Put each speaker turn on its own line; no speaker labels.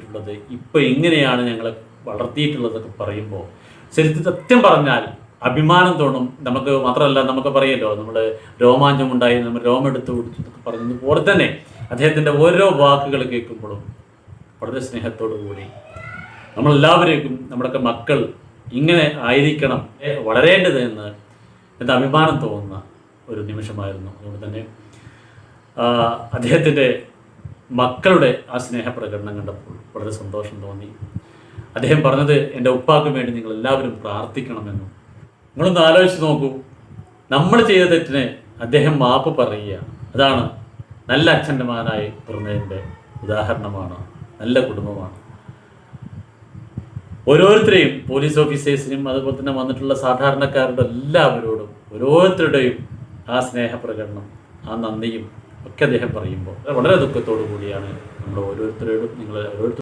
ുള്ളത് ഇപ്പോൾ എങ്ങനെയാണ് ഞങ്ങളെ വളർത്തിയിട്ടുള്ളതൊക്കെ പറയുമ്പോൾ ശരിക്കും സത്യം പറഞ്ഞാൽ അഭിമാനം തോന്നും. നമുക്ക് മാത്രമല്ല, നമുക്ക് പറയല്ലോ, നമ്മൾ രോമാഞ്ചമുണ്ടായി, നമ്മൾ രോമെടുത്ത് കുടിച്ചതൊക്കെ പറഞ്ഞതുപോലെ തന്നെ അദ്ദേഹത്തിൻ്റെ ഓരോ വാക്കുകൾ കേൾക്കുമ്പോഴും വളരെ സ്നേഹത്തോടു കൂടി നമ്മളെല്ലാവരേക്കും നമ്മുടെയൊക്കെ മക്കൾ ഇങ്ങനെ ആയിരിക്കണം, വളരേണ്ടത് എന്ന് അഭിമാനം തോന്നുന്ന ഒരു നിമിഷമായിരുന്നു. അതുകൊണ്ട് തന്നെ അദ്ദേഹത്തിൻ്റെ മക്കളുടെ ആ സ്നേഹപ്രകടനം കണ്ടപ്പോൾ വളരെ സന്തോഷം തോന്നി. അദ്ദേഹം പറഞ്ഞത്, എൻ്റെ ഉപ്പാക്ക് വേണ്ടി നിങ്ങൾ എല്ലാവരും പ്രാർത്ഥിക്കണമെന്നും. നിങ്ങളൊന്ന് ആലോചിച്ച് നോക്കൂ, നമ്മൾ ചെയ്ത തെറ്റിന് അദ്ദേഹം മാപ്പ് പറയുക, അതാണ് നല്ല അച്ഛൻ്റെ മകനായി പിറന്നതിൻ്റെ ഉദാഹരണമാണ്, നല്ല കുടുംബമാണ്. ഓരോരുത്തരെയും, പോലീസ് ഓഫീസേഴ്സിനും അതുപോലെ തന്നെ വന്നിട്ടുള്ള സാധാരണക്കാരുടെ എല്ലാവരോടും ഓരോരുത്തരുടെയും ആ സ്നേഹപ്രകടനം, ആ നന്ദിയും ഒക്കെ അദ്ദേഹം പറയുമ്പോൾ വളരെ ദുഃഖത്തോടു കൂടിയാണ് നമ്മൾ ഓരോരുത്തരോടും നിങ്ങൾ ഓരോരുത്തർ